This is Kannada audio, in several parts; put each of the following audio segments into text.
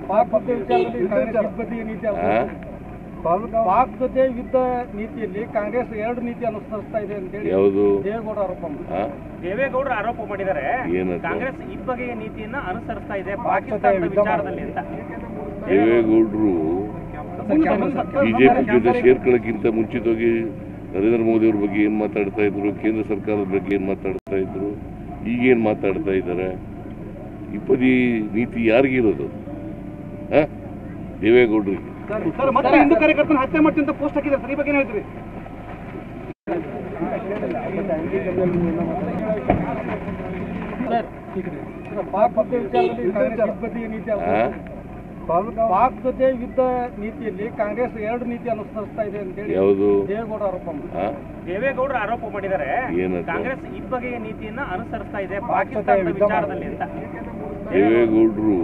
ಪಾಕ್ ಜೊತೆ ವಿಚಾರದಲ್ಲಿ ಕಾಂಗ್ರೆಸ್ ಬದಿಯ ನೀತಿ ಪಾಕ್ ಜೊತೆ ಯುದ್ಧ ನೀತಿಯಲ್ಲಿ ಕಾಂಗ್ರೆಸ್ ಎರಡು ನೀತಿ ಅನುಸರಿಸ್ತಾ ಇದೆ ಅಂತ ಹೇಳಿ ದೇವೇಗೌಡರು ಆರೋಪ ಮಾಡಿದ್ದಾರೆ. ಕಾಂಗ್ರೆಸ್ ಈ ಬಗೆಯ ನೀತಿಯನ್ನ ಅನುಸರಿಸ್ತಾ ಇದೆ ಪಾಕಿಸ್ತಾನದ ವಿಚಾರದಲ್ಲಿ ಅಂತ. ದೇವೇಗೌಡರು ಬಿಜೆಪಿ ಜೊತೆ ಸೇರ್ಕೊಳ್ಳೋಕ್ಕಿಂತ ಮುಂಚಿತವಾಗಿ ನರೇಂದ್ರ ಮೋದಿ ಅವ್ರ ಬಗ್ಗೆ ಏನ್ ಮಾತಾಡ್ತಾ ಇದ್ರು, ಕೇಂದ್ರ ಸರ್ಕಾರದ ಬಗ್ಗೆ ಏನ್ ಮಾತಾಡ್ತಾ ಇದ್ರು, ಈಗೇನ್ ಮಾತಾಡ್ತಾ ಇದ್ದಾರೆ? ಇಪ್ಪದಿ ನೀತಿ ಯಾರಿಗಿರೋದು? ದೇವೇಗೌಡರಿಗೆ. ಹಿಂದೂ ಕಾರ್ಯಕರ್ತನ ಹತ್ಯೆ ಮಾಡ್ತೀನಿ ಅಂತ ಪೋಸ್ಟ್ ಹಾಕಿದ್ದಾರೆ ಸರ್, ಈ ಬಗ್ಗೆ ಏನ್ ಹೇಳ್ತೀರಿ? ಪಾಕ್ ಜೊತೆ ವಿಚಾರದಲ್ಲಿ ಕಾಂಗ್ರೆಸ್ ಬದಿಯ ನೀತಿ ಪಾಕ್ ಜೊತೆ ಯುದ್ಧ ನೀತಿಯಲ್ಲಿ ಕಾಂಗ್ರೆಸ್ ಎರಡು ನೀತಿ ಅನುಸರಿಸ್ತಾ ಇದೆ ಅಂತ ಹೇಳಿ ದೇವೇಗೌಡರು ಆರೋಪ ಮಾಡಿದ್ದಾರೆ. ಕಾಂಗ್ರೆಸ್ ಈ ಬಗೆಯ ನೀತಿಯನ್ನ ಅನುಸರಿಸ್ತಾ ಇದೆ ಪಾಕಿಸ್ತಾನದ ವಿಚಾರದಲ್ಲಿ ಅಂತ. ದೇವೇಗೌಡರು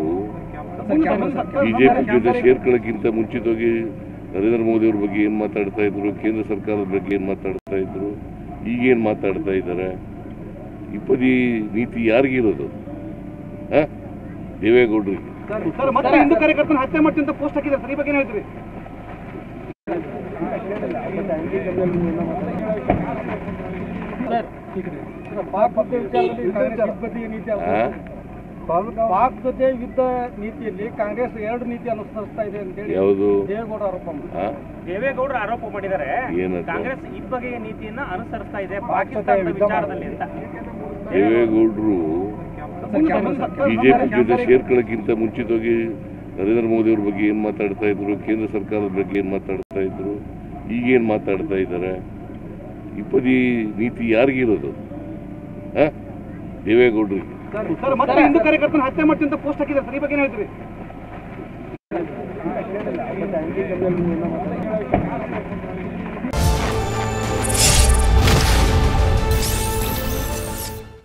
ಬಿಜೆಪಿ ಜೊತೆ ಸೇರ್ಕೊಳ್ಳೋಕ್ಕಿಂತ ಮುಂಚಿತವಾಗಿ ನರೇಂದ್ರ ಮೋದಿ ಅವ್ರ ಬಗ್ಗೆ ಏನ್ ಮಾತಾಡ್ತಾ ಇದ್ರು, ಕೇಂದ್ರ ಸರ್ಕಾರದ ಬಗ್ಗೆ ಏನ್ ಮಾತಾಡ್ತಾ ಇದ್ರು, ಈಗೇನ್ ಮಾತಾಡ್ತಾ ಇದ್ದಾರೆ? ಇಪ್ಪದಿ ನೀತಿ ಯಾರಿಗಿರೋದು? ದೇವೇಗೌಡರಿಗೆ. ಹಿಂದೂ ಕಾರ್ಯಕರ್ತನ ಹತ್ಯೆ ಮಾಡ್ತೀನಿ ಅಂತ ಪೋಸ್ಟ್ ಹಾಕಿದ್ದಾರೆ ಸರ್, ಈ ಬಗ್ಗೆ ಏನ್ ಹೇಳ್ತೀರಿ? ಪಾಕ್ ಜೊತೆ ವಿಚಾರದಲ್ಲಿ ಕಾಂಗ್ರೆಸ್ ಬದಿಯ ನೀತಿ ಪಾಕ್ ಜೊತೆ ಯುದ್ಧ ನೀತಿಯಲ್ಲಿ ಕಾಂಗ್ರೆಸ್ ಎರಡು ನೀತಿ ಅನುಸರಿಸ್ತಾ ಇದೆ ಅಂತ ಹೇಳಿ ದೇವೇಗೌಡರು ಆರೋಪ ಮಾಡಿದ್ದಾರೆ. ಕಾಂಗ್ರೆಸ್ ಈ ಬಗೆಯ ನೀತಿಯನ್ನ ಅನುಸರಿಸ್ತಾ ಇದೆ ಪಾಕಿಸ್ತಾನದ ವಿಚಾರದಲ್ಲಿ ಅಂತ. ದೇವೇಗೌಡರು ಬಿಜೆಪಿ ಜೊತೆ ಸೇರ್ಕೊಳ್ಳೋಕ್ಕಿಂತ ಮುಂಚಿತವಾಗಿ ನರೇಂದ್ರ ಮೋದಿ ಅವ್ರ ಬಗ್ಗೆ ಏನ್ ಮಾತಾಡ್ತಾ ಇದ್ರು, ಕೇಂದ್ರ ಸರ್ಕಾರದ ಬಗ್ಗೆ ಏನ್ ಮಾತಾಡ್ತಾ ಇದ್ರು, ಈಗೇನ್ ಮಾತಾಡ್ತಾ ಇದ್ದಾರೆ? ಇಪ್ಪದಿ ನೀತಿ ಯಾರಿಗಿರೋದು? ದೇವೇಗೌಡರಿಗೆ. ಹಿಂದೂ ಕಾರ್ಯಕರ್ತನ ಹತ್ಯೆ ಮಾಡ್ತೀನಿ ಅಂತ ಪೋಸ್ಟ್ ಹಾಕಿದ್ದಾರೆ ಸರ್, ಈ ಬಗ್ಗೆ ಏನ್ ಹೇಳ್ತೀರಿ?